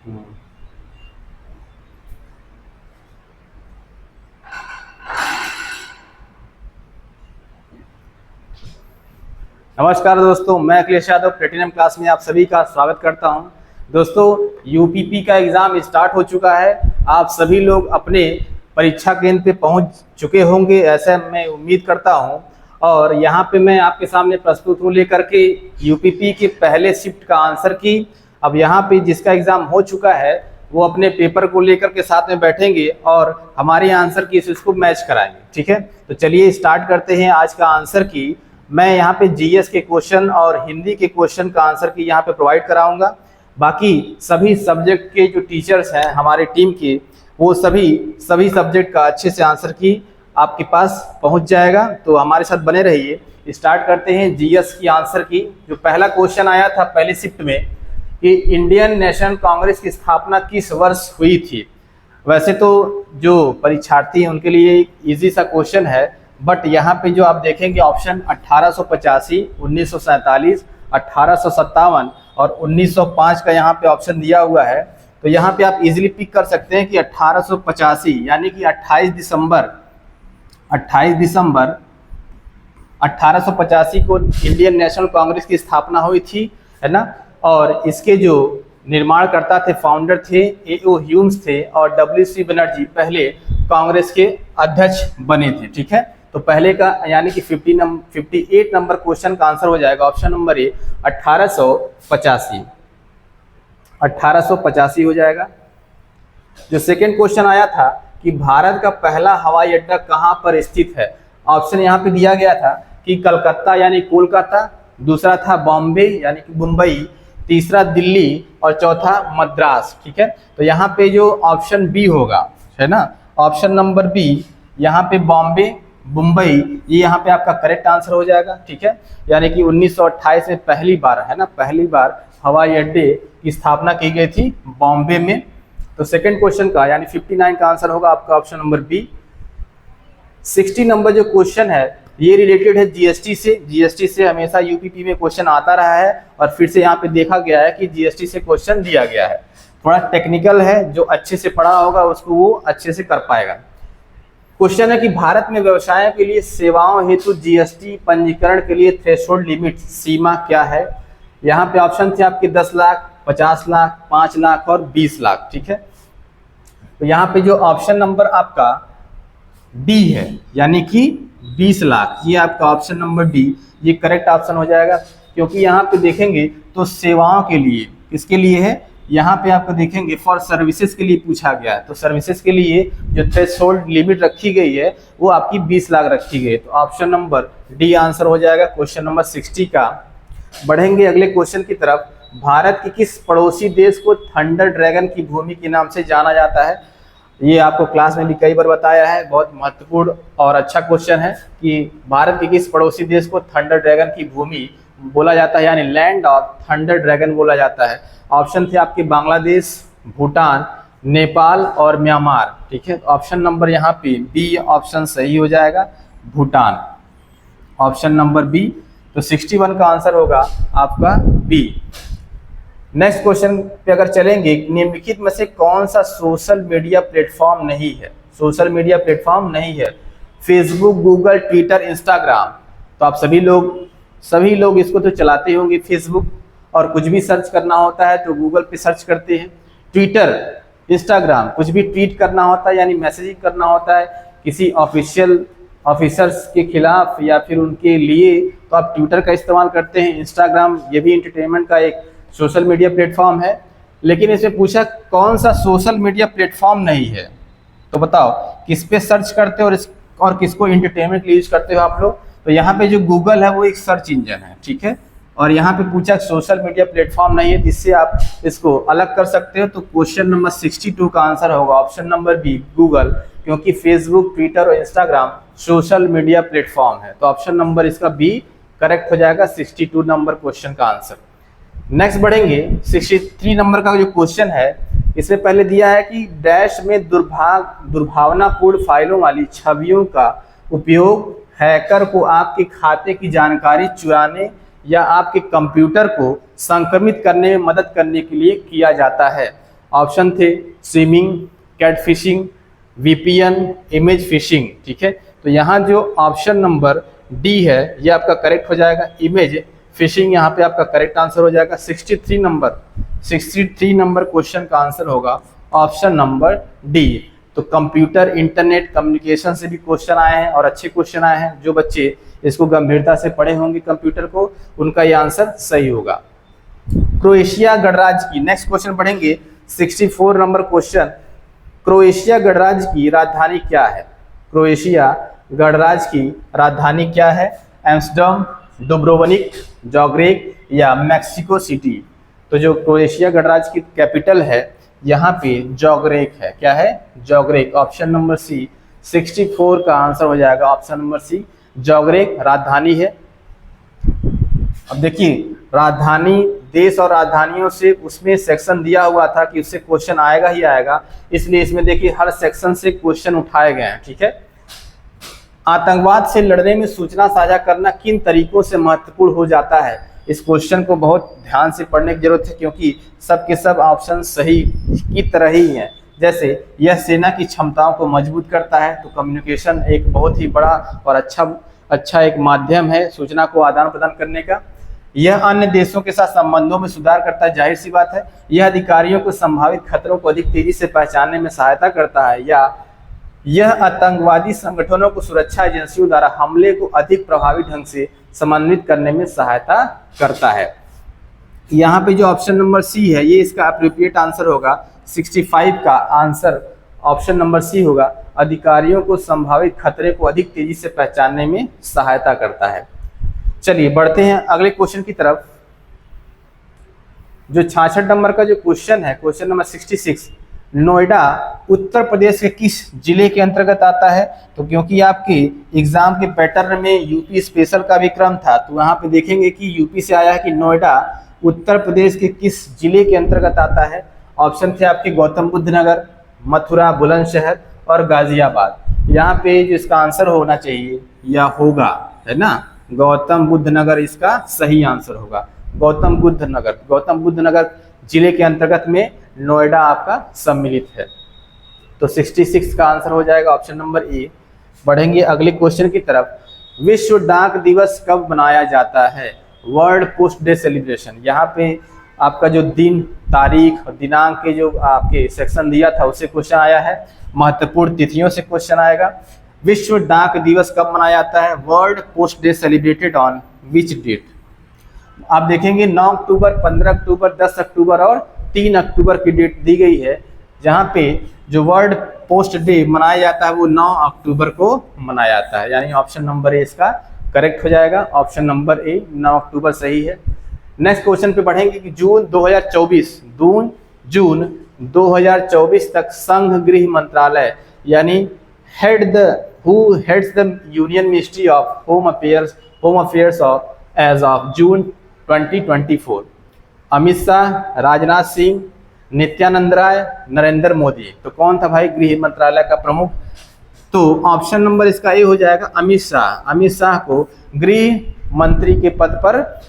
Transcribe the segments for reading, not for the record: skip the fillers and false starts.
हम्म। नमस्कार दोस्तों, मैं अखिलेश यादव प्लेटिनम क्लास में आप सभी का स्वागत करता हूं। दोस्तों, यूपीपी का एग्ज़ाम स्टार्ट हो चुका है। आप सभी लोग अपने परीक्षा केंद्र पे पहुंच चुके होंगे, ऐसा मैं उम्मीद करता हूं। और यहां पे मैं आपके सामने प्रस्तुत हूं लेकर के यूपीपी के पहले शिफ्ट का आंसर की। अब यहाँ पे जिसका एग्ज़ाम हो चुका है वो अपने पेपर को लेकर के साथ में बैठेंगे और हमारे आंसर की इसको मैच कराएंगे। ठीक है, तो चलिए स्टार्ट करते हैं आज का आंसर की। मैं यहाँ पे जीएस के क्वेश्चन और हिंदी के क्वेश्चन का आंसर की यहाँ पे प्रोवाइड कराऊंगा। बाकी सभी सब्जेक्ट के जो टीचर्स हैं हमारे टीम के, वो सभी सब्जेक्ट का अच्छे से आंसर की आपके पास पहुंच जाएगा। तो हमारे साथ बने रहिए। स्टार्ट करते हैं जीएस की आंसर की। जो पहला क्वेश्चन आया था पहले शिफ्ट में कि इंडियन नेशनल कांग्रेस की स्थापना किस वर्ष हुई थी। वैसे तो जो परीक्षार्थी हैं उनके लिए इजी सा क्वेश्चन है, बट यहाँ पे जो आप देखेंगे ऑप्शन 1885, 1947, 1857 और 1905 का यहाँ पे ऑप्शन दिया हुआ है। तो यहाँ पे आप इजीली पिक कर सकते हैं कि 1885 यानी कि 28 दिसंबर 1885 को इंडियन नेशनल कांग्रेस की स्थापना हुई थी, है ना। और इसके जो निर्माणकर्ता थे, फाउंडर थे, ए.ओ. ह्यूम्स थे और डब्ल्यू.सी. बनर्जी पहले कांग्रेस के अध्यक्ष बने थे। ठीक है, तो पहले का यानी कि 58 नंबर क्वेश्चन का आंसर हो जाएगा ऑप्शन नंबर ए 1885 हो जाएगा। जो सेकंड क्वेश्चन आया था कि भारत का पहला हवाई अड्डा कहाँ पर स्थित है। ऑप्शन यहाँ पे दिया गया था कि कलकत्ता यानी कोलकाता, दूसरा था बॉम्बे यानी कि मुंबई, तीसरा दिल्ली और चौथा मद्रास। ठीक है, तो यहाँ पे जो ऑप्शन बी होगा, है ना, ऑप्शन नंबर बी, यहाँ पे बॉम्बे मुंबई, ये यहाँ पे आपका करेक्ट आंसर हो जाएगा। ठीक है, यानी कि 1928 में पहली बार, है ना, पहली बार हवाई अड्डे की स्थापना की गई थी बॉम्बे में। तो सेकंड क्वेश्चन का यानी 59 का आंसर होगा आपका ऑप्शन नंबर बी। 60 नंबर जो क्वेश्चन है ये रिलेटेड है जीएसटी से। जीएसटी से हमेशा यूपीपी में क्वेश्चन आता रहा है और फिर से यहाँ पे देखा गया है कि जीएसटी से क्वेश्चन दिया गया है। थोड़ा टेक्निकल है, जो अच्छे से पढ़ा होगा उसको वो अच्छे से कर पाएगा। क्वेश्चन है कि भारत में व्यवसायों के लिए सेवाओं हेतु जीएसटी पंजीकरण के लिए थ्रेशोल्ड लिमिट सीमा क्या है। यहाँ पे ऑप्शन थे आपके 10 लाख, 50 लाख, 5 लाख और 20 लाख। ठीक है, तो यहाँ पे जो ऑप्शन नंबर आपका डी है यानी कि 20 लाख, ये आपका ऑप्शन नंबर डी ये करेक्ट ऑप्शन हो जाएगा। क्योंकि यहाँ पे देखेंगे तो सेवाओं के लिए, किसके लिए है, यहाँ पे आपको देखेंगे फॉर सर्विसेज के लिए पूछा गया है। तो सर्विसेज के लिए जो थ्रेशोल्ड लिमिट रखी गई है वो आपकी 20 लाख रखी गई है। तो ऑप्शन नंबर डी आंसर हो जाएगा क्वेश्चन नंबर 60 का। बढ़ेंगे अगले क्वेश्चन की तरफ। भारत के किस पड़ोसी देश को थंडर ड्रैगन की भूमि के नाम से जाना जाता है। ये आपको क्लास में भी कई बार बताया है, बहुत महत्वपूर्ण और अच्छा क्वेश्चन है कि भारत के किस पड़ोसी देश को थंडर ड्रैगन की भूमि बोला जाता है, यानी लैंड ऑफ थंडर ड्रैगन बोला जाता है। ऑप्शन थे आपके बांग्लादेश, भूटान, नेपाल और म्यांमार। ठीक है, ऑप्शन नंबर यहाँ पे बी ऑप्शन सही हो जाएगा, भूटान, ऑप्शन नंबर बी। तो 61 का आंसर होगा आपका बी। नेक्स्ट क्वेश्चन पे अगर चलेंगे, निम्नलिखित में से कौन सा सोशल मीडिया प्लेटफॉर्म नहीं है। सोशल मीडिया प्लेटफॉर्म नहीं है फेसबुक, गूगल, ट्विटर, इंस्टाग्राम। तो आप सभी लोग इसको तो चलाते होंगे फेसबुक, और कुछ भी सर्च करना होता है तो गूगल पे सर्च करते हैं। ट्विटर, इंस्टाग्राम, कुछ भी ट्वीट करना होता है यानी मैसेजिंग करना होता है किसी ऑफिसर्स के खिलाफ या फिर उनके लिए, तो आप ट्विटर का इस्तेमाल करते हैं। इंस्टाग्राम ये भी एंटरटेनमेंट का एक सोशल मीडिया प्लेटफॉर्म है। लेकिन इसमें पूछा कौन सा सोशल मीडिया प्लेटफॉर्म नहीं है, तो बताओ किस पे सर्च करते हो और किसको एंटरटेनमेंट के लिए यूज करते हो आप लोग। तो यहाँ पे जो गूगल है वो एक सर्च इंजन है, ठीक है, और यहाँ पे पूछा सोशल मीडिया प्लेटफॉर्म नहीं है, जिससे आप इसको अलग कर सकते हो। तो क्वेश्चन नंबर 62 का आंसर होगा ऑप्शन नंबर बी, गूगल, क्योंकि फेसबुक, ट्विटर और इंस्टाग्राम सोशल मीडिया प्लेटफॉर्म है। तो ऑप्शन नंबर इसका बी करेक्ट हो जाएगा 62 नंबर क्वेश्चन का आंसर। नेक्स्ट बढ़ेंगे 63 नंबर का जो क्वेश्चन है, इसमें पहले दिया है कि डैश में दुर्भावनापूर्ण फाइलों वाली छवियों का उपयोग हैकर को आपके खाते की जानकारी चुराने या आपके कंप्यूटर को संक्रमित करने में मदद करने के लिए किया जाता है। ऑप्शन थे swimming, catfishing, VPN, image phishing. ठीक है, तो यहाँ जो ऑप्शन नंबर डी है ये आपका करेक्ट हो जाएगा, इमेज फिशिंग यहाँ पे आपका करेक्ट आंसर हो जाएगा। 63 नंबर क्वेश्चन का आंसर होगा ऑप्शन नंबर डी। तो कंप्यूटर, इंटरनेट, कम्युनिकेशन से भी क्वेश्चन आए हैं और अच्छे क्वेश्चन आए हैं। जो बच्चे इसको गंभीरता से पढ़े होंगे कंप्यूटर को, उनका ये आंसर सही होगा। क्रोएशिया गणराज्य की, नेक्स्ट क्वेश्चन पढ़ेंगे 64 नंबर क्वेश्चन। क्रोएशिया गणराज्य की राजधानी क्या है? क्रोएशिया गणराज्य की राजधानी क्या है? एम्स्टर्डम, डुब्रोवनिक, जाग्रेब या मैक्सिको सिटी? तो जो क्रोएशिया गणराज्य की कैपिटल है यहाँ पे जाग्रेब है। क्या है? जाग्रेब। ऑप्शन नंबर सी 64 का आंसर हो जाएगा, ऑप्शन नंबर सी जाग्रेब राजधानी है। अब देखिए, राजधानी, देश और राजधानियों से उसमें सेक्शन दिया हुआ था कि उससे क्वेश्चन आएगा ही आएगा, इसलिए इसमें देखिए हर सेक्शन से क्वेश्चन उठाए गए हैं। ठीक है, आतंकवाद से लड़ने में सूचना साझा करना किन तरीकों से महत्वपूर्ण हो जाता है? इस क्वेश्चन को बहुत ध्यान से पढ़ने की जरूरत है, क्योंकि सब के सब ऑप्शन सही की तरह ही हैं। जैसे यह सेना की क्षमताओं को मजबूत करता है, तो कम्युनिकेशन एक बहुत ही बड़ा और अच्छा एक माध्यम है सूचना को आदान प्रदान करने का। यह अन्य देशों के साथ संबंधों में सुधार करता है, जाहिर सी बात है। यह अधिकारियों को संभावित खतरों को अधिक तेजी से पहचानने में सहायता करता है, या यह आतंकवादी संगठनों को सुरक्षा एजेंसियों द्वारा हमले को अधिक प्रभावी ढंग से समन्वित करने में सहायता करता है। यहाँ पे जो ऑप्शन नंबर सी है ये इसका अप्रोप्रिएट आंसर होगा। 65 का आंसर ऑप्शन नंबर सी होगा, अधिकारियों को संभावित खतरे को अधिक तेजी से पहचानने में सहायता करता है। चलिए बढ़ते हैं अगले क्वेश्चन की तरफ। जो 66 नंबर का जो क्वेश्चन है, क्वेश्चन नंबर 66, नोएडा उत्तर प्रदेश के किस जिले के अंतर्गत आता है? तो क्योंकि आपके एग्जाम के पैटर्न में यूपी स्पेशल का भी क्रम था, तो यहाँ पे देखेंगे कि यूपी से आया है कि नोएडा उत्तर प्रदेश के किस जिले के अंतर्गत आता है। ऑप्शन थे आपके गौतम बुद्ध नगर, मथुरा, बुलंदशहर और गाजियाबाद। यहाँ पे जो इसका आंसर होना चाहिए या होगा, है ना, गौतम बुद्ध नगर इसका सही आंसर होगा। गौतम बुद्ध नगर जिले के अंतर्गत में नोएडा आपका सम्मिलित है। तो 66 का आंसर हो जाएगा ऑप्शन नंबर ए। बढ़ेंगे अगले क्वेश्चन की तरफ। विश्व डाक दिवस कब मनाया जाता है? World post day celebration. यहाँ पे आपका जो दिन, तारीख और दिनांक के जो आपके सेक्शन दिया था उससे क्वेश्चन आया है। महत्वपूर्ण तिथियों से क्वेश्चन आएगा। विश्व डाक दिवस कब मनाया जाता है? World post day celebrated on which date? आप देखेंगे 9 अक्टूबर, 15 अक्टूबर, 10 अक्टूबर और 3 अक्टूबर की डेट दी गई है, जहाँ पे जो वर्ल्ड पोस्ट डे मनाया जाता है वो 9 अक्टूबर को मनाया जाता है। यानी ऑप्शन नंबर ए इसका करेक्ट हो जाएगा। ऑप्शन नंबर ए 9 अक्टूबर सही है। नेक्स्ट क्वेश्चन पे बढ़ेंगे कि जून 2024 तक संघ गृह मंत्रालय यानी who heads the union ministry of home affairs of as of June 2024? Amit Shah, Rajnath Singh, Nityanand Rai, Narendra Modi. तो कौन था भाई गृह मंत्रालय का प्रमुख? तो ऑप्शन नंबर इसका ए हो जाएगा, अमित शाह। अमित शाह को गृह मंत्री के पद पर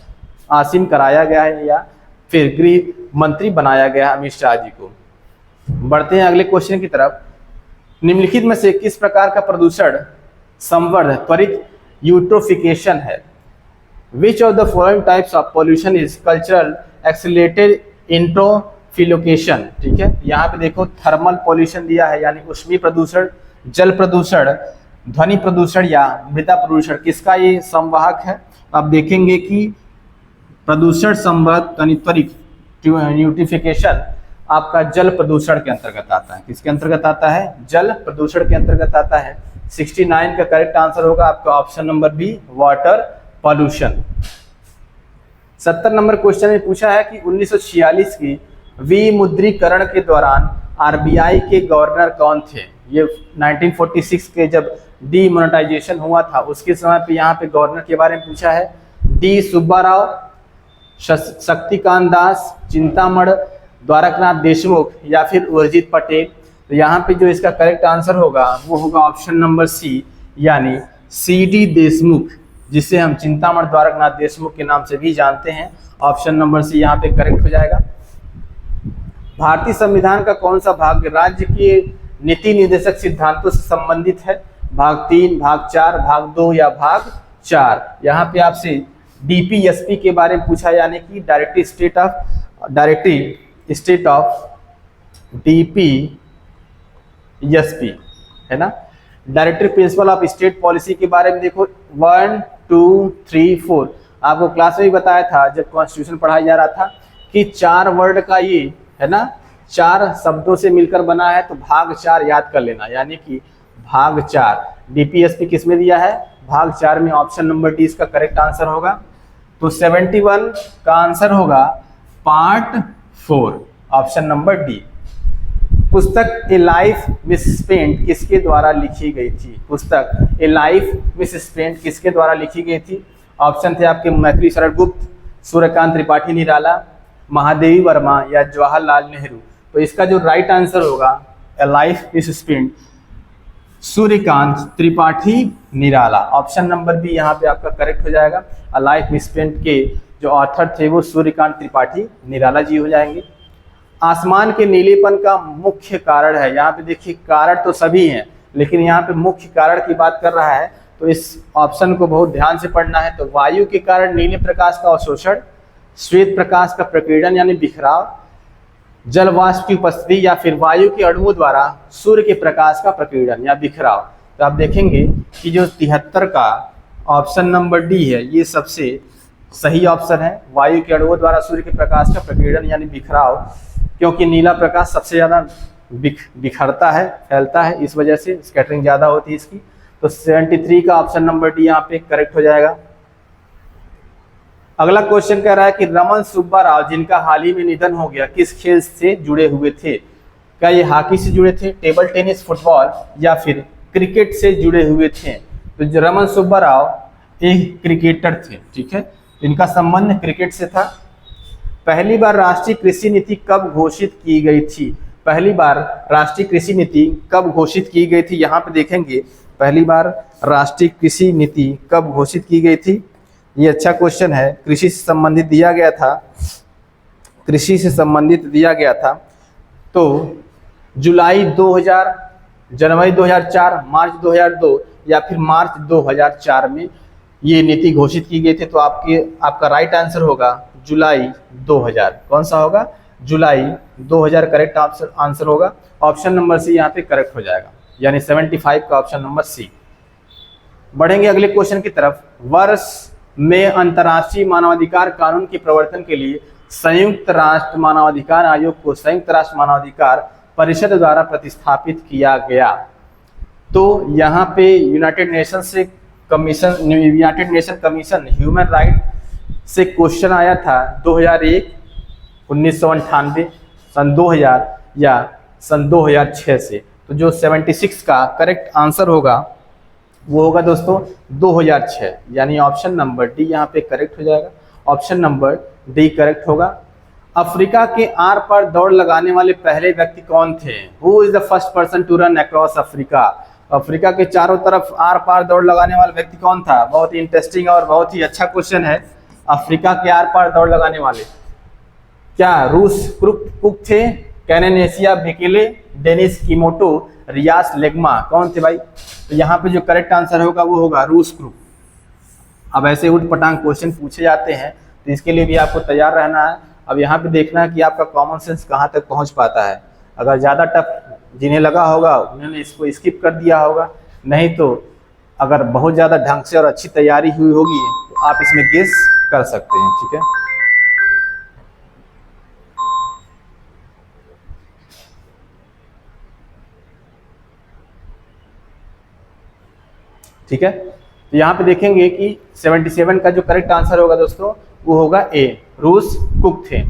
आसीन कराया गया है, या फिर गृह मंत्री बनाया गया अमित शाह जी को। बढ़ते हैं अगले क्वेश्चन की तरफ। निम्नलिखित में से किस प्रकार का प्रदूषण संवर्धन त्वरित यूट्रोफिकेशन है? Which of the following types of pollution is cultural accelerated इंट्रोफिलोकेशन? ठीक है, यहाँ पे देखो थर्मल पॉल्यूशन दिया है यानी ऊष्मीय प्रदूषण, जल प्रदूषण, ध्वनि प्रदूषण या मृदा प्रदूषण। किसका ये संवाहक है? आप देखेंगे कि प्रदूषण संवर्धन यानी त्वरित यूट्रोफिकेशन आपका जल प्रदूषण के अंतर्गत आता है। किसके अंतर्गत आता है? जल प्रदूषण के अंतर्गत आता है। 69 का करेक्ट आंसर होगा आपका option number B, water pollution. 70 number question में पूछा है कि 1946 की विमुद्रीकरण के दौरान आरबीआई के गवर्नर कौन थे? ये 1946 के जब डीमोनेटाइजेशन हुआ था उसके समय पे यहाँ पे गवर्नर के बारे में पूछा है। डी सुब्बाराव, शक्तिकांत दास, चिंतामण, द्वारकनाथ देशमुख या फिर उर्जित पटेल? तो यहाँ पे जो इसका करेक्ट आंसर होगा वो होगा ऑप्शन नंबर सी, यानी CD देशमुख, जिसे हम चिंतामण द्वारकनाथ देशमुख के नाम से भी जानते हैं। ऑप्शन नंबर सी यहाँ पे करेक्ट हो जाएगा। भारतीय संविधान का कौन सा भाग राज्य के नीति निर्देशक सिद्धांतों से संबंधित है? भाग 3, भाग 4, भाग 2 या भाग 4? यहाँ पे आपसे डीपीएसपी के बारे में पूछा, यानी कि डायरेक्टिव स्टेट ऑफ डीपीएसपी है ना। Directive principle of state policy के बारे में देखो 1, 2, 3, 4 आपको क्लास में भी बताया था जब कॉन्स्टिट्यूशन पढ़ाया जा रहा था कि 4 वर्ड का ये है ना, 4 शब्दों से मिलकर बना है, तो भाग 4 याद कर लेना, यानी कि भाग 4 डीपीएसपी किस में दिया है? भाग 4 में। ऑप्शन नंबर डी इसका करेक्ट आंसर होगा। तो 71 का आंसर होगा पार्ट 4, ऑप्शन नंबर डी। पुस्तक ए लाइफ मिसस्पेंट किसके द्वारा लिखी गई थी? पुस्तक ए लाइफ मिसस्पेंट किसके द्वारा लिखी गई थी? ऑप्शन थे आपके मैथिली शरण गुप्त, सूर्यकांत त्रिपाठी निराला, महादेवी वर्मा या जवाहरलाल नेहरू। तो इसका जो राइट आंसर होगा a life misspent, Suryakant Tripathi Nirala. Option number B यहाँ पे आपका करेक्ट हो जाएगा। ए लाइफ मिसस्पेंट के जो ऑथर थे वो सूर्यकांत त्रिपाठी निराला जी हो जाएंगे। आसमान के नीलेपन का मुख्य कारण है, यहाँ पे देखिए कारण तो सभी हैं, लेकिन यहाँ पे मुख्य कारण की बात कर रहा है, तो इस ऑप्शन को बहुत ध्यान से पढ़ना है। तो वायु के कारण नीले प्रकाश का अवशोषण, श्वेत प्रकाश का प्रकीर्णन यानी बिखराव, जल वाष्प की उपस्थिति, या फिर वायु के अणुओं द्वारा सूर्य के प्रकाश का प्रकीर्णन या बिखराव। तो आप देखेंगे कि जो 73 का ऑप्शन नंबर डी है ये सबसे सही ऑप्शन है। वायु के अणुओं द्वारा सूर्य के प्रकाश का प्रकीर्णन यानी बिखराव, क्योंकि नीला प्रकाश सबसे ज़्यादा बिखरता है, फैलता है, इस वजह से स्कैटरिंग ज़्यादा होती है इसकी। तो 73 का ऑप्शन नंबर डी यहाँ पे करेक्ट हो जाएगा। अगला क्वेश्चन कह रहा है कि रमन सुब्बा राव जिनका हाल ही में निधन हो गया किस खेल से जुड़े हुए थे? क्या ये हॉकी से जुड़े थे, टेबल टेनिस, फुटबॉल या फिर क्रिकेट से जुड़े हुए थे? तो रमन सुब्बा राव एक क्रिकेटर थे, ठीक है, इनका संबंध क्रिकेट से था। पहली बार राष्ट्रीय कृषि नीति कब घोषित की गई थी? पहली बार राष्ट्रीय कृषि नीति कब घोषित की गई थी? यहाँ पे देखेंगे पहली बार राष्ट्रीय कृषि नीति कब घोषित की गई थी। ये अच्छा क्वेश्चन है, कृषि से संबंधित दिया गया था, कृषि से संबंधित दिया गया था। तो जुलाई 2000, जनवरी 2004, मार्च 2002 या फिर मार्च 2004 में ये नीति घोषित की गई थी। तो आपका राइट आंसर होगा जुलाई 2000। कौन सा होगा? जुलाई 2000 करेक्ट आंसर होगा। ऑप्शन नंबर सी यहाँ पे करेक्ट हो जाएगा, यानी 75 का ऑप्शन नंबर सी। बढ़ेंगे अगले क्वेश्चन की तरफ। वर्ष में अंतर्राष्ट्रीय मानवाधिकार कानून के प्रवर्तन के लिए संयुक्त राष्ट्र मानवाधिकार आयोग को संयुक्त राष्ट्र मानवाधिकार परिषद द्वारा प्रतिस्थापित किया गया। तो यहाँ पे United nation commission human right से क्वेश्चन आया था 2001, 1998, सन 2000 या सन 2006 से। तो जो 76 का करेक्ट आंसर होगा वो होगा दोस्तों 2006, यानी ऑप्शन नंबर डी यहाँ पे करेक्ट हो जाएगा। ऑप्शन नंबर डी करेक्ट होगा। अफ्रीका के आर पार दौड़ लगाने वाले पहले व्यक्ति कौन थे? Who is the first person to run across Africa? Africa के चारों तरफ आर पार दौड़ लगाने वाला व्यक्ति कौन था? बहुत ही इंटरेस्टिंग और बहुत ही अच्छा क्वेश्चन है। अफ्रीका के आर पार दौड़ लगाने वाले क्या रूस कुक थे, कैनेनेसिया बेकेले, डेनिस किमोटो, रियास लेग्मा, कौन थे भाई? तो यहाँ पे जो करेक्ट आंसर होगा वो होगा रूस ग्रुप। अब ऐसे उठ पटांग क्वेश्चन पूछे जाते हैं, तो इसके लिए भी आपको तैयार रहना है। अब यहाँ पे देखना है कि आपका कॉमन सेंस कहाँ तक पहुँच पाता है। अगर ज़्यादा टफ जिन्हें लगा होगा उन्होंने इसको स्किप कर दिया होगा, नहीं तो अगर बहुत ज़्यादा ढंग से और अच्छी तैयारी हुई होगी तो आप इसमें गेस कर सकते हैं, ठीक है। ठीक है, तो यहाँ पे देखेंगे कि 77 का जो करेक्ट आंसर होगा दोस्तों वो होगा ए, रूस कुक थे।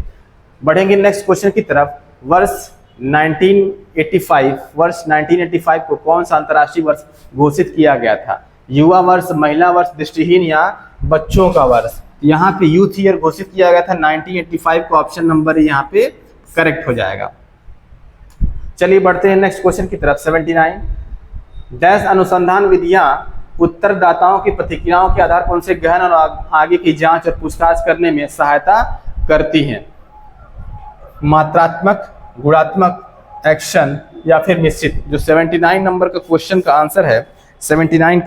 बढ़ेंगे नेक्स्ट क्वेश्चन की तरफ। वर्ष 1985 को कौन सा अंतर्राष्ट्रीय वर्ष घोषित किया गया था? युवा वर्ष, महिला वर्ष, दृष्टिहीन या बच्चों का वर्ष? यहाँ पे यूथ ईयर घोषित किया गया था 1985 का ऑप्शन नंबर यहाँ पे करेक्ट हो जाएगा। चलिए बढ़ते हैं नेक्स्ट क्वेश्चन की तरफ। 79 डैश अनुसंधान विधियां उत्तरदाताओं की प्रतिक्रियाओं के आधार पर उनसे गहन और आगे की जांच और पूछताछ करने में सहायता करती हैं। मात्रात्मक, गुणात्मक, एक्शन या फिर निश्चित। जो 79 नंबर का क्वेश्चन का आंसर है 79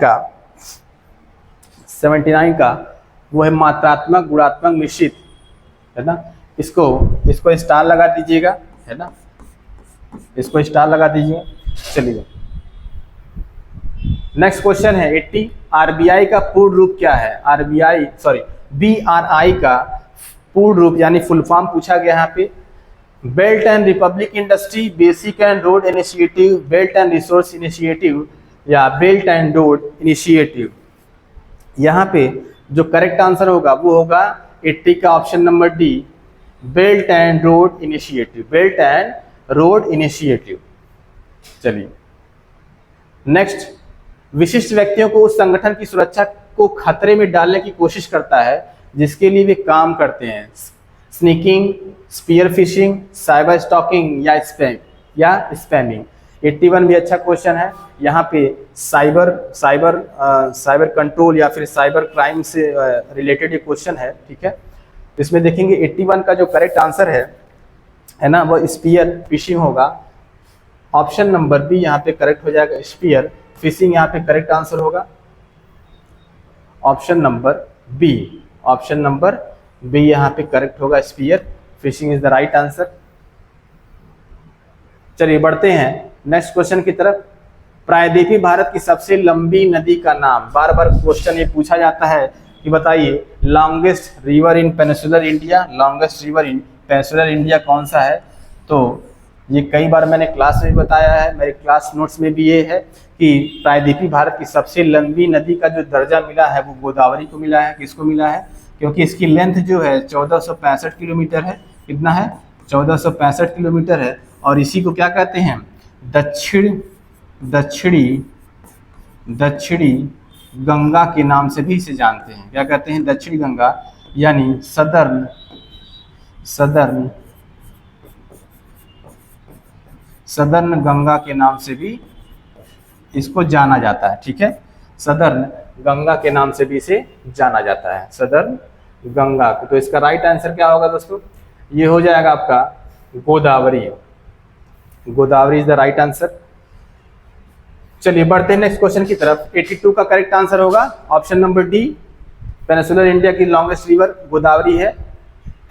का वो है मात्रात्मक, गुणात्मक, निश्चित, है ना। इसको स्टार लगा दीजिएगा, है ना, इसको स्टार लगा दीजिए। चलिए नेक्स्ट क्वेश्चन है 80। आरबीआई का पूर्ण रूप क्या है? बीआरआई का पूर्ण रूप यानी फुल फॉर्म पूछा गया यहाँ पे। Belt and Republic industry, basic and road initiative, belt and resource initiative या बेल्ट एंड रोड इनिशिएटिव। यहाँ पे जो करेक्ट आंसर होगा वो होगा 80 का option number D, belt and road initiative, belt and road initiative. चलिए नेक्स्ट, विशिष्ट व्यक्तियों को उस संगठन की सुरक्षा को खतरे में डालने की कोशिश करता है जिसके लिए वे काम करते हैं। Sneaking, spear phishing, cyber stalking या स्पैमिंग। 81 भी अच्छा क्वेश्चन है। यहाँ पे साइबर कंट्रोल या फिर साइबर क्राइम से रिलेटेड ये क्वेश्चन है, ठीक है। इसमें देखेंगे 81 का जो करेक्ट आंसर है ना, वो स्पीयर फिशिंग होगा। ऑप्शन नंबर बी यहाँ पे करेक्ट हो जाएगा, स्पीयर फिशिंग यहाँ पे करेक्ट आंसर होगा। ऑप्शन नंबर बी यहाँ पे करेक्ट होगा, spear phishing is the right answer. चलिए बढ़ते हैं नेक्स्ट क्वेश्चन की तरफ। प्रायद्वीपीय भारत की सबसे लंबी नदी का नाम। बार बार क्वेश्चन ये पूछा जाता है कि बताइए longest river in peninsular India, longest river in peninsular India कौन सा है? तो ये कई बार मैंने क्लास में बताया है, मेरे क्लास नोट्स में भी ये है कि प्रायद्वीपीय भारत की सबसे लंबी नदी का जो दर्जा मिला है वो गोदावरी को मिला है। किसको मिला है? क्योंकि इसकी लेंथ जो है 1465 किलोमीटर है। कितना है? 1465 किलोमीटर है। और इसी को क्या कहते हैं? दक्षिणी गंगा के नाम से भी इसे जानते हैं। क्या कहते हैं? दक्षिणी गंगा, यानी सदर्न गंगा के नाम से भी इसको जाना जाता है, ठीक है। सदर्न गंगा के नाम से भी इसे जाना जाता है, सदर्न गंगा। तो इसका राइट आंसर क्या होगा दोस्तों? ये हो जाएगा आपका Godavari. Godavari is the right answer. चलिए बढ़ते हैं नेक्स्ट क्वेश्चन की तरफ। 82 का करेक्ट आंसर होगा option number D, peninsular India की लॉन्गेस्ट रिवर गोदावरी है।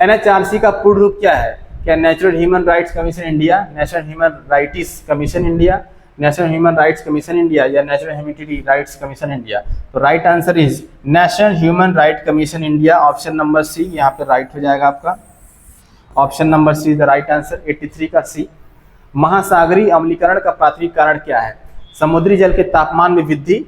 एनएचआरसी का पूर्ण रूप क्या है? क्या natural human rights commission India, national human rights commission India, national human rights commission India या national humanity rights commission India? तो right answer is national human right commission India. Option number C यहाँ पे right हो जाएगा आपका। Option number C is the right answer, 83 का सी। महासागरीय अम्लीकरण का प्राथमिक कारण क्या है? समुद्री जल के तापमान में वृद्धि,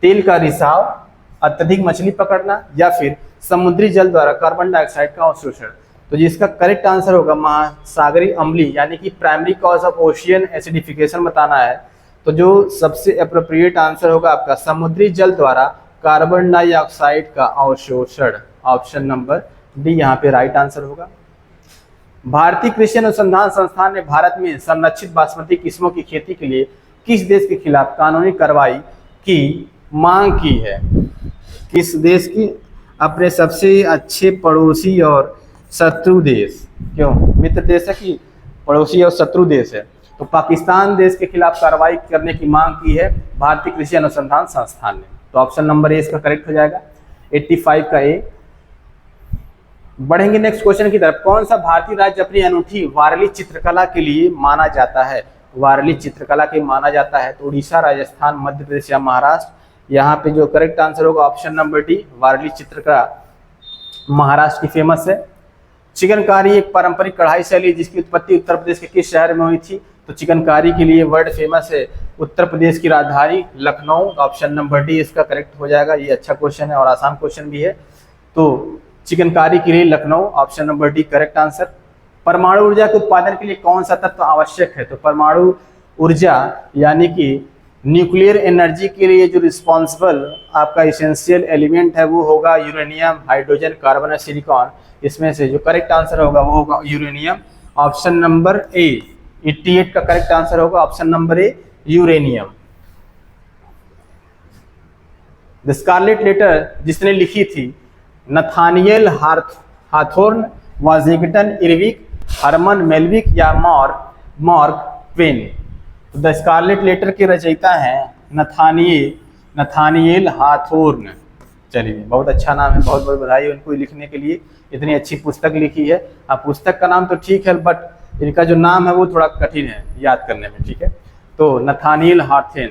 तेल का रिसाव, अत्यधिक मछली पकड़ना या फिर समुद्री जल द्वारा कार्बन डाइऑक्साइड का अवशोषण? तो जिसका करेक्ट आंसर होगा महासागरीय अम्ली, यानी कि primary cause of ocean acidification बताना है। तो जो सबसे अप्रोप्रिएट आंसर होगा आपका समुद्री जल द्वारा कार्बन डाइऑक्साइड का अवशोषण। ऑप्शन नंबर डी यहाँ पे राइट आंसर होगा। भारतीय कृषि अनुसंधान संस्थान ने भारत में संरक्षित बासमती किस्मों की खेती के लिए किस देश के खिलाफ कानूनी कार्रवाई की मांग की है? किस देश की? अपने सबसे अच्छे पड़ोसी और शत्रु देश। क्यों? मित्र देश है कि पड़ोसी और शत्रु देश है? तो पाकिस्तान देश के खिलाफ कार्रवाई करने की मांग की है भारतीय कृषि अनुसंधान संस्थान ने। तो ऑप्शन नंबर ए इसका करेक्ट हो जाएगा, 85 का ए। बढ़ेंगे नेक्स्ट क्वेश्चन की तरफ। कौन सा भारतीय राज्य अपनी अनूठी वारली चित्रकला के लिए माना जाता है? वारली चित्रकला के माना जाता है तो उड़ीसा, राजस्थान, मध्य प्रदेश या महाराष्ट्र? यहाँ पे जो करेक्ट आंसर होगा ऑप्शन नंबर डी, वारली चित्रकला महाराष्ट्र की फेमस है। चिकनकारी एक पारंपरिक कढ़ाई शैली जिसकी उत्पत्ति उत्तर प्रदेश के किस शहर में हुई थी? तो चिकनकारी के लिए वर्ल्ड फेमस है उत्तर प्रदेश की राजधानी लखनऊ। ऑप्शन नंबर डी इसका करेक्ट हो जाएगा। ये अच्छा क्वेश्चन है और आसान क्वेश्चन भी है। तो चिकनकारी के लिए Lucknow, option number D correct answer. परमाणु ऊर्जा के उत्पादन के लिए कौन सा तत्व आवश्यक है? तो परमाणु ऊर्जा यानी कि न्यूक्लियर एनर्जी के लिए जो रिस्पॉन्सिबल आपका इसेंशियल एलिमेंट है वो होगा यूरेनियम, हाइड्रोजन, कार्बन और सिलिकॉन। इसमें से जो करेक्ट आंसर होगा वो होगा यूरेनियम। ऑप्शन नंबर ए, 88 का करेक्ट आंसर होगा option number A, uranium. The scarlet letter जिसने लिखी थी? Nathaniel Hawthorne, Washington Irving, Herman Melville या Mark Twain. The scarlet letter के रचयिता हैं नथानिएल हाथोर्न। चलिए, बहुत अच्छा नाम है, बहुत बहुत बधाई उनको लिखने के लिए, इतनी अच्छी पुस्तक लिखी है। अब पुस्तक का नाम तो ठीक है, बट इनका जो नाम है वो थोड़ा कठिन है याद करने में, ठीक है। तो नथानिएल हाथोर्न।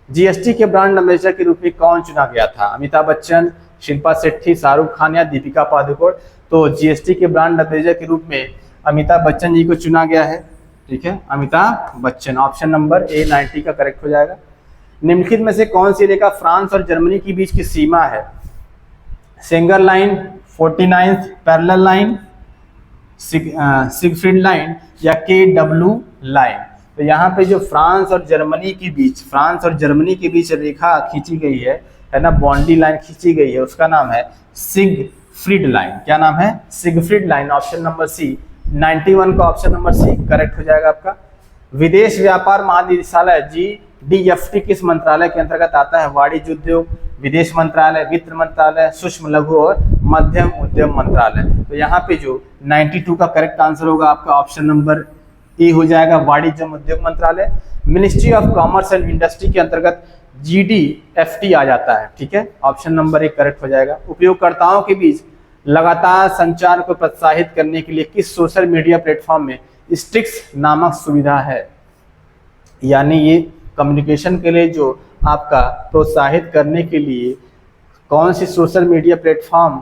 जीएसटी के ब्रांड एम्बेसडर के रूप में कौन चुना गया था? अमिताभ बच्चन, शिल्पा शेट्टी, शाहरुख खान या दीपिका पादुकोण? तो जीएसटी के ब्रांड एम्बेसडर के रूप में अमिताभ बच्चन जी को चुना गया है, ठीक है, अमिताभ बच्चन। ऑप्शन नंबर ए 90 का करेक्ट हो जाएगा। निम्नलिखित में से कौन सी रेखा फ्रांस और जर्मनी के बीच की सीमा है? Sengar line, 49th parallel line, Siegfried line या KW लाइन? तो यहाँ पे जो फ्रांस और जर्मनी के बीच रेखा खींची गई है ना, बाउंड्री लाइन खींची गई है, उसका नाम है सिगफ्रीड लाइन। क्या नाम है? Siegfried line. Option number C 91 का ऑप्शन नंबर सी करेक्ट हो जाएगा आपका। विदेश व्यापार महानिदेशालय GDFT किस मंत्रालय के अंतर्गत आता है? वाणिज्य उद्योग, विदेश मंत्रालय, वित्त मंत्रालय, सूक्ष्म लघु और मध्यम उद्यम मंत्रालय? तो यहाँ पे जो 92 का करेक्ट आंसर होगा आपका ऑप्शन नंबर ए हो जाएगा, वाणिज्य उद्योग मंत्रालय। Ministry of commerce and industry के अंतर्गत GDFT आ जाता है, ठीक है, ऑप्शन नंबर ए करेक्ट हो जाएगा। उपयोगकर्ताओं के बीच लगातार संचार को प्रोत्साहित करने के लिए किस सोशल मीडिया प्लेटफॉर्म में स्टिक्स नामक सुविधा है? यानी ये कम्युनिकेशन के लिए जो आपका प्रोत्साहित करने के लिए कौन सी सोशल मीडिया प्लेटफॉर्म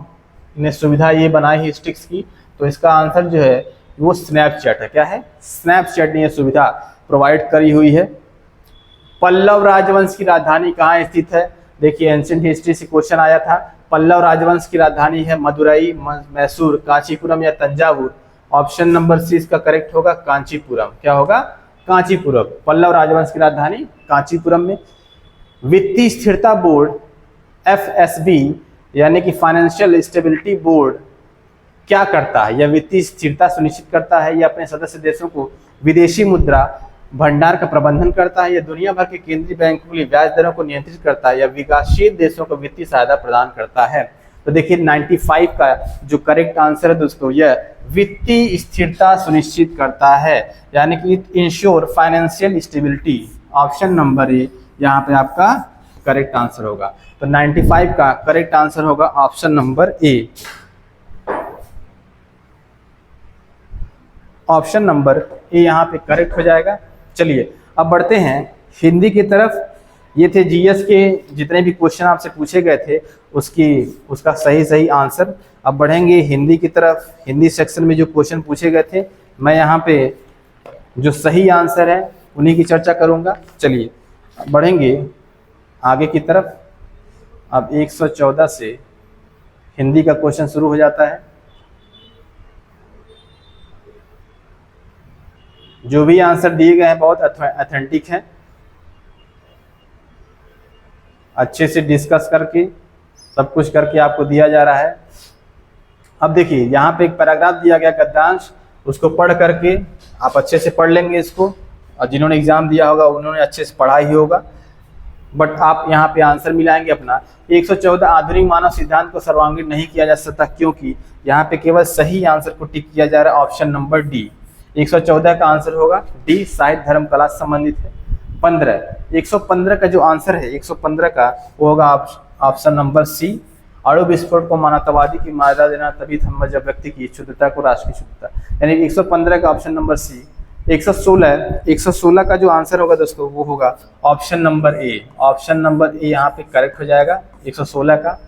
ने सुविधा ये बनाई है स्टिक्स की? तो इसका आंसर जो है वो स्नैपचैट है। क्या है? स्नैपचैट ने यह सुविधा प्रोवाइड करी हुई है। पल्लव राजवंश की राजधानी कहाँ स्थित है? देखिए, एंशिएंट हिस्ट्री से क्वेश्चन आया था। पल्लव राजवंश की राजधानी है मदुरई, मैसूर, कांचीपुरम या तंजावुर? ऑप्शन नंबर सी इसका करेक्ट होगा, कांचीपुरम। क्या होगा? कांचीपुरम। पल्लव राजवंश की राजधानी कांचीपुरम में। वित्तीय स्थिरता बोर्ड FSB यानी कि फाइनेंशियल स्टेबिलिटी बोर्ड क्या करता है? यह वित्तीय स्थिरता सुनिश्चित करता है, यह अपने सदस्य देशों को विदेशी मुद्रा भंडार का प्रबंधन करता है, या दुनिया भर के केंद्रीय बैंकों के लिए ब्याज दरों को नियंत्रित करता है, या विकासशील देशों को वित्तीय सहायता प्रदान करता है? तो देखिए 95 का जो करेक्ट आंसर है दोस्तों, यह वित्तीय स्थिरता सुनिश्चित करता है, यानी कि it ensure financial stability. Option number ए यहाँ पे आपका करेक्ट आंसर होगा। तो 95 का करेक्ट आंसर होगा ऑप्शन नंबर ए। ऑप्शन नंबर ए यहाँ पे करेक्ट हो जाएगा। चलिए अब बढ़ते हैं हिंदी की तरफ। ये थे जीएस के जितने भी क्वेश्चन आपसे पूछे गए थे उसका सही आंसर। अब बढ़ेंगे हिंदी की तरफ। हिंदी सेक्शन में जो क्वेश्चन पूछे गए थे मैं यहाँ पे जो सही आंसर है उन्हीं की चर्चा करूँगा। चलिए बढ़ेंगे आगे की तरफ। अब 114 से हिंदी का क्वेश्चन शुरू हो जाता है। जो भी आंसर दिए गए हैं बहुत ऑथेंटिक हैं, अच्छे से डिस्कस करके सब कुछ करके आपको दिया जा रहा है। अब देखिए यहाँ पे एक पैराग्राफ दिया गया गद्यांश, उसको पढ़ करके आप अच्छे से पढ़ लेंगे इसको, और जिन्होंने एग्जाम दिया होगा उन्होंने अच्छे से पढ़ा ही होगा। बट आप यहाँ पे आंसर मिलाएंगे अपना। 114 आधुनिक मानव सिद्धांत को सर्वांगीण नहीं किया जा सकता क्योंकि यहाँ पे केवल सही आंसर को टिक किया जा रहा है, ऑप्शन नंबर डी। 114 का आंसर होगा डी, साहित्य धर्म कला से संबंधित है। 115 का जो आंसर है 115 का वो होगा ऑप्शन नंबर सी। अणु विस्फोट को मानवतावादी की मर्यादा देना तभी संभव जब व्यक्ति की शुद्धता को राष्ट्र की शुद्धता, यानी 115 का ऑप्शन नंबर सी। 116 का जो आंसर होगा दोस्तों वो होगा ऑप्शन नंबर ए। ऑप्शन नंबर ए यहाँ पे करेक्ट हो जाएगा 116 का।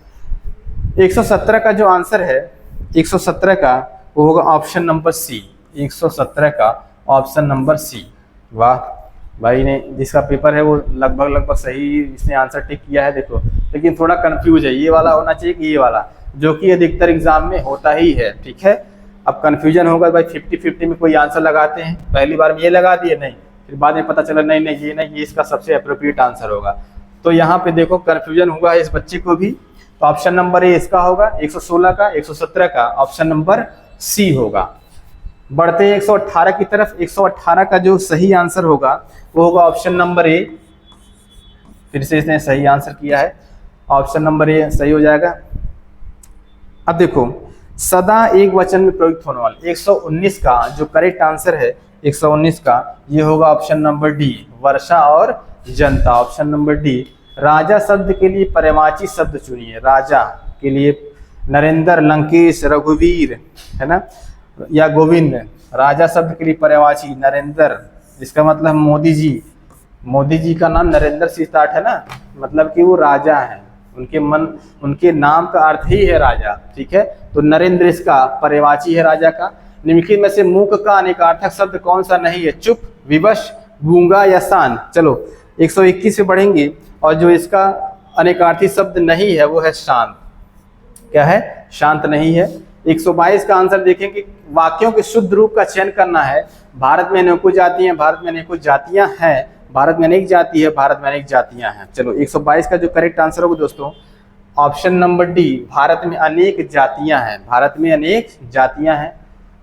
117 का जो आंसर है 117 का वो होगा ऑप्शन नंबर सी। 117 का ऑप्शन नंबर सी। वाह भाई ने जिसका पेपर है वो लगभग सही इसने आंसर टिक किया है। देखो लेकिन थोड़ा कंफ्यूज है, ये वाला होना चाहिए कि ये वाला, जो कि अधिकतर एग्जाम में होता ही है। ठीक है, अब कंफ्यूजन होगा भाई 50-50 में कोई आंसर लगाते हैं, पहली बार में ये लगा दिए नहीं, फिर बाद में पता चला नहीं ये नहीं, ये इसका सबसे अप्रोप्रिएट आंसर होगा। तो यहाँ पे देखो कंफ्यूजन हुआ है इस बच्चे को भी। तो ऑप्शन नंबर ए इसका होगा 116 का। 117 का ऑप्शन नंबर सी होगा। बढ़ते 118 की तरफ। 118 का जो सही आंसर होगा वो होगा ऑप्शन नंबर ए। फिर से इसने सही आंसर किया है, ऑप्शन नंबर ए सही हो जाएगा। अब देखो सदा एक वचन में प्रयुक्त होने वाले 119 का जो करेक्ट आंसर है 119 का ये होगा ऑप्शन नंबर डी, वर्षा और जनता। Option number D. राजा शब्द के लिए पर्यायवाची शब्द चुनिए। राजा के लिए नरेंद्र, लंकेश, रघुवीर, है ना, या गोविंद। राजा शब्द के लिए पर्यायवाची नरेंद्र, जिसका मतलब मोदी जी। मोदी जी का नाम नरेंद्र से स्टार्ट है ना, मतलब कि वो राजा हैं, उनके नाम का अर्थ ही है राजा, ठीक है। तो नरेंद्र इसका पर्यायवाची है राजा का। निम्नलिखित में से मूक का अनेकार्थक शब्द कौन सा नहीं है? चुप, विवश, गूंगा या शांत। चलो 121 पे बढ़ेंगे, और जो इसका अनेकार्थी शब्द नहीं है वो है शांत। क्या है? शांत नहीं है। 122 का आंसर देखेंगे, वाक्यों के शुद्ध रूप का चयन करना है। भारत में अनेकों जातियां, भारत में अनेकों जातियां हैं, भारत में अनेक जाति है, भारत में अनेक जातियां हैं। चलो 122 का जो करेक्ट आंसर होगा दोस्तों, ऑप्शन नंबर डी, भारत में अनेक जातियां हैं। भारत में अनेक जातियां हैं।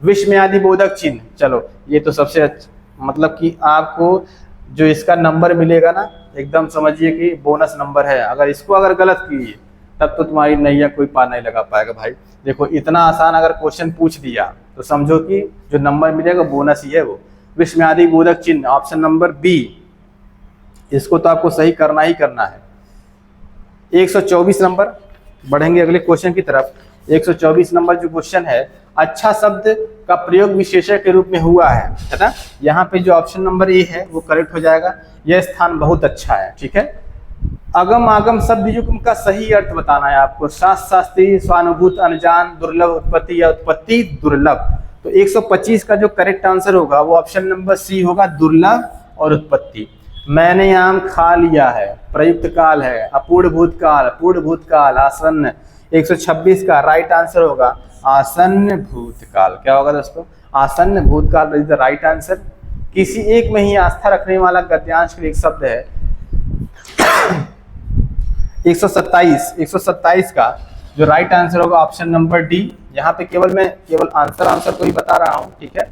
विश्व में आदि बोधक चिन्ह, चलो ये तो सबसे अच्छा, मतलब कि आपको जो इसका नंबर मिलेगा ना, एकदम समझिए कि बोनस नंबर है। अगर इसको अगर गलत किए तब तो तुम्हारी नैया कोई पार नहीं लगा पाएगा भाई। देखो इतना आसान अगर क्वेश्चन पूछ दिया तो समझो कि जो नंबर मिलेगा बोनस ही है वो। विश्व में आदि बोधक चिन्ह, ऑप्शन नंबर बी, इसको तो आपको सही करना ही करना है। 124 नंबर, बढ़ेंगे अगले क्वेश्चन की तरफ। 124 नंबर जो क्वेश्चन है, अच्छा शब्द का प्रयोग विशेषण के रूप में हुआ है ना। यहाँ पे जो ऑप्शन नंबर ए है वो करेक्ट हो जाएगा। यह स्थान बहुत अच्छा है, ठीक है। अगम आगम शब्द युग्म का सही अर्थ बताना है आपको। शास्त्र, शास्त्री, स्वानुभूत, अनजान, दुर्लभ, उत्पत्ति या उत्पत्ति दुर्लभ। तो 125 का जो करेक्ट आंसर होगा वो ऑप्शन नंबर सी होगा, दुर्लभ और उत्पत्ति। मैंने आम खा लिया है, प्रयुक्त काल है, अपूर्ण भूतकाल, पूर्ण भूतकाल, आसन्न। 126 का राइट आंसर होगा आसन्न भूतकाल। क्या होगा दोस्तों? आसन्न भूतकाल इज द राइट आंसर। किसी एक में ही आस्था रखने वाला गद्यांश के लिए एक शब्द है। 127 का जो राइट आंसर होगा ऑप्शन नंबर डी। यहाँ पे मैं केवल आंसर को ही बता रहा हूँ, ठीक है,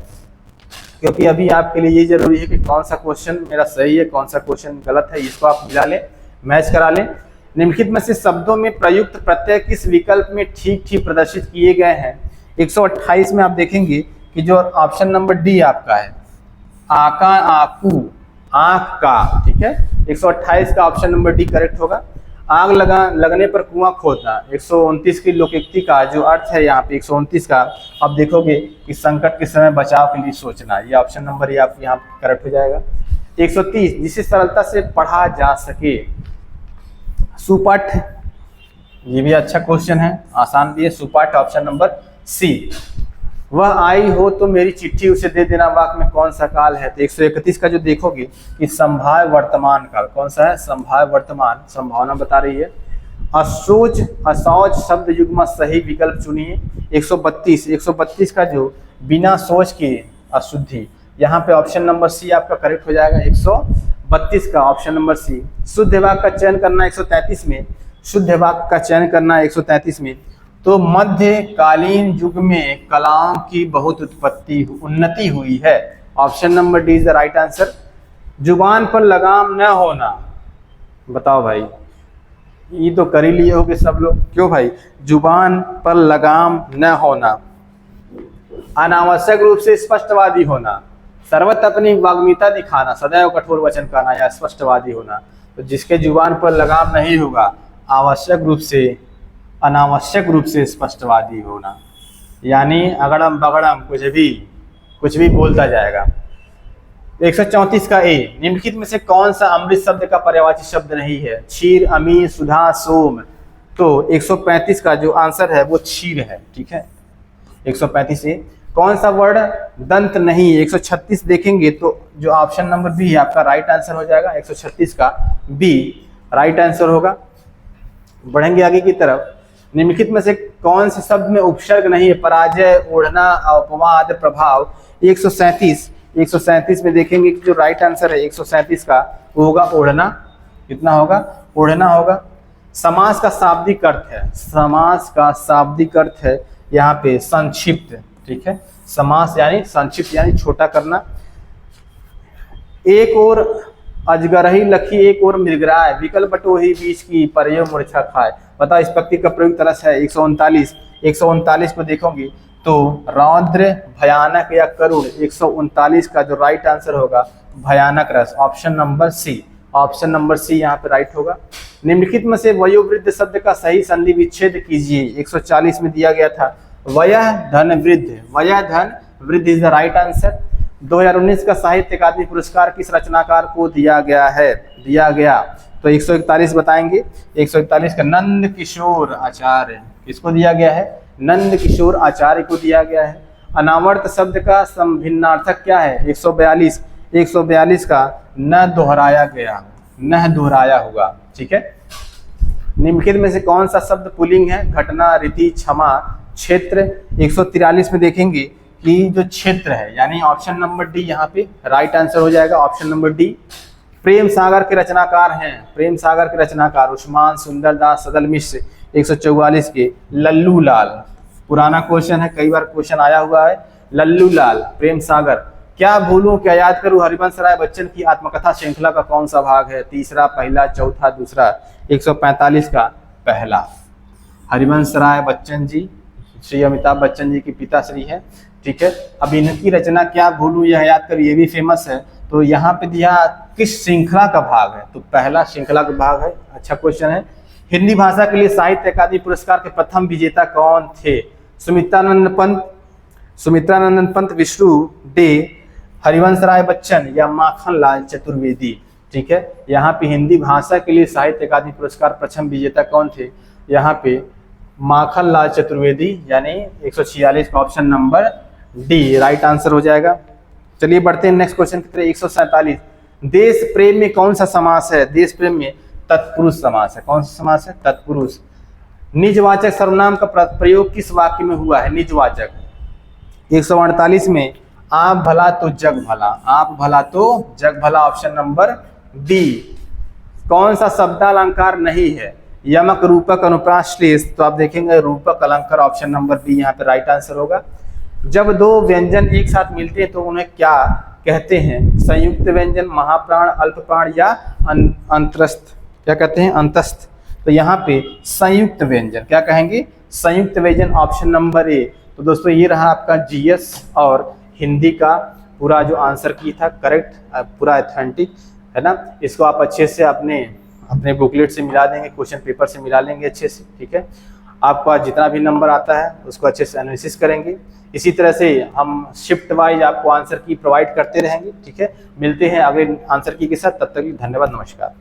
क्योंकि अभी आपके लिए ये जरूरी है कि कौन सा क्वेश्चन मेरा सही है, कौन सा क्वेश्चन गलत है, इसको आप मिला लें, मैच करा लें। निम्नलिखित में से शब्दों में प्रयुक्त प्रत्यय किस विकल्प में ठीक ठीक प्रदर्शित किए गए हैं? 128 में आप देखेंगे कि जो ऑप्शन नंबर डी आपका है, आका, आकू, आंख का, ठीक है। 128 का ऑप्शन नंबर डी करेक्ट होगा। आग लगने पर कुआं खोदना। 129 की लोकोक्ति का जो अर्थ है यहाँ पे 129 का, आप देखोगे कि संकट के समय बचाव के लिए सोचना, ये ऑप्शन नंबर ये आप यहाँ करेक्ट हो जाएगा। 130 जिसे सरलता से पढ़ा जा सके। सुपठ, ये भी अच्छा क्वेश्चन है, आसान भी है। सुपठ ऑप्शन नंबर सी। वह आई हो तो मेरी चिट्ठी उसे दे देना, वाक्य में कौन सा काल है? तो 131 का जो देखोगे कि संभाव्य वर्तमान काल, कौन सा है? संभाव्य वर्तमान, संभावना बता रही है। असोज, असौज शब्द युग्म सही विकल्प चुनिए। 132 का जो बिना सोच के अशुद्धि, यहाँ पे ऑप्शन नंबर सी आपका करेक्ट हो जाएगा। 132 का ऑप्शन नंबर सी। शुद्ध वाक्य का चयन करना 133 में, शुद्ध वाक्य का चयन करना 133 में। तो मध्यकालीन युग में कलाम की बहुत उन्नति हुई है। Option number D is the right answer. जुबान पर लगाम न होना, बताओ भाई, ये तो कर ही लिए होगे सब लोग, क्यों भाई? जुबान पर लगाम न होना, अनावश्यक रूप से स्पष्टवादी होना, सर्वत्र अपनी वाग्मिता दिखाना, सदैव कठोर वचन कहना या स्पष्टवादी होना। तो जिसके जुबान पर लगाम नहीं होगा, अनावश्यक रूप से स्पष्टवादी होना, यानी अगड़म बगड़म कुछ भी बोलता जाएगा। 134 का ए, निम्नलिखित में से कौन सा अमृत शब्द का पर्यायवाची शब्द नहीं है? क्षीर, अमीर, सुधा, सोम। तो 135 का जो आंसर है वो क्षीर है, ठीक है। 135 ए। कौन सा वर्ड दंत नहीं? 136 देखेंगे तो जो ऑप्शन नंबर बी है आपका राइट आंसर हो जाएगा। 136 का बी राइट आंसर होगा। बढ़ेंगे आगे की तरफ। निम्नलिखित में से कौन से शब्द में उपसर्ग नहीं है? पराजय, ओढ़ना, अपवाद, प्रभाव। 137 में देखेंगे कि जो राइट आंसर है 137 का वो होगा ओढ़ना। कितना होगा? ओढ़ना होगा। समास का शाब्दिक अर्थ है, समास का शाब्दिक अर्थ है यहाँ पे संक्षिप्त, ठीक है। समास यानी संक्षिप्त यानी छोटा करना। एक और अजगरही लखी एक और मृगराय, विकल बटोही बीच की परयो मूर्छा खाए। बताओ इस पंक्ति का प्रयुक्त रस है 139 को देखोगे तो रौद्र, भयानक या करुण 139 का जो राइट आंसर होगा भयानक रस, option number C. Option number C यहाँ पे राइट होगा। निम्नलिखित में से वयोवृद्ध शब्द का सही संधि विच्छेद कीजिए। 140 में दिया गया था वयः धन वृद्ध, वयः धन वृद्ध इज द राइट आंसर। 2019 का साहित्य अकादमी पुरस्कार किस रचनाकार को दिया गया है? दिया गया तो 141 बताएंगे। 141 का नंद किशोर आचार्य, किसको दिया गया है? नंद किशोर आचार्य को दिया गया है। अनावर्त शब्द का समभिन्नार्थक क्या है? 142। 142 का न दोहराया गया, न दोहराया हुआ। ठीक है। निम्नलिखित में से कौन सा शब्द पुल्लिंग है? घटना, रीति, क्षमा, क्षेत्र। 143 में देखेंगे कि जो क्षेत्र है यानी ऑप्शन नंबर डी यहाँ पे राइट आंसर हो जाएगा, option number D. Prem Sagar के रचनाकार हैं, प्रेम सागर के रचनाकार उस्मान सुंदरदास सदल मिश्र। 144 के लल्लू लाल, पुराना क्वेश्चन है, कई बार क्वेश्चन आया हुआ है। लल्लू लाल, प्रेम सागर। क्या भूलूं क्या याद करूं हरिवंश राय बच्चन की आत्मकथा श्रृंखला का कौन सा भाग है? तीसरा, पहला, चौथा, दूसरा। 145 का पहला। हरिवंश राय बच्चन जी श्री अमिताभ बच्चन जी के पिताश्री है। ठीक है। अब इनकी रचना क्या भूलूं यह याद करूं, ये भी फेमस है। तो यहाँ पे दिया किस श्रृंखला का भाग है? तो पहला श्रृंखला का भाग है। अच्छा क्वेश्चन है। हिंदी भाषा के लिए साहित्य अकादमी पुरस्कार के प्रथम विजेता कौन थे? सुमित्रानंद पंत, सुमित्रानंद पंत, विष्णु डे, हरिवंश राय बच्चन या माखन लाल चतुर्वेदी। ठीक है। यहाँ पे हिंदी भाषा के लिए साहित्य अकादमी पुरस्कार प्रथम विजेता कौन थे? यहाँ पे माखन लाल चतुर्वेदी, यानी 146 का option number D right answer हो जाएगा। चलिए बढ़ते हैं नेक्स्ट क्वेश्चन की तरफ। 147 देश प्रेम में कौन सा समास है? देश प्रेम में तत्पुरुष समास है। कौन सा समास है? तत्पुरुष। निजवाचक सर्वनाम का प्रयोग किस वाक्य में हुआ है? निजवाचक। 148 में आप भला तो जग भला, आप भला तो जग भला, ऑप्शन नंबर डी। कौन सा शब्दालंकार नहीं है? यमक, रूपक, अनुप्रास, श्लेष। तो आप देखेंगे रूपक अलंकार, ऑप्शन नंबर बी यहाँ पे राइट आंसर होगा। जब दो व्यंजन एक साथ मिलते हैं तो उन्हें क्या कहते हैं? संयुक्त व्यंजन, महाप्राण, अल्पप्राण या अंतस्थ। क्या कहते हैं? अंतस्थ। तो यहाँ पे संयुक्त व्यंजन, क्या कहेंगे? संयुक्त व्यंजन, ऑप्शन नंबर ए। तो दोस्तों ये रहा आपका जीएस और हिंदी का पूरा जो आंसर की था करेक्ट, पूरा ऑथेंटिक है ना। इसको आप अच्छे से अपने बुकलेट से मिला देंगे, क्वेश्चन पेपर से मिला लेंगे अच्छे से। ठीक है। आपका जितना भी नंबर आता है उसको अच्छे से एनालिसिस करेंगे। इसी तरह से हम शिफ्ट वाइज आपको आंसर की प्रोवाइड करते रहेंगे। ठीक है। मिलते हैं अगले आंसर की के साथ, तब तक धन्यवाद, नमस्कार।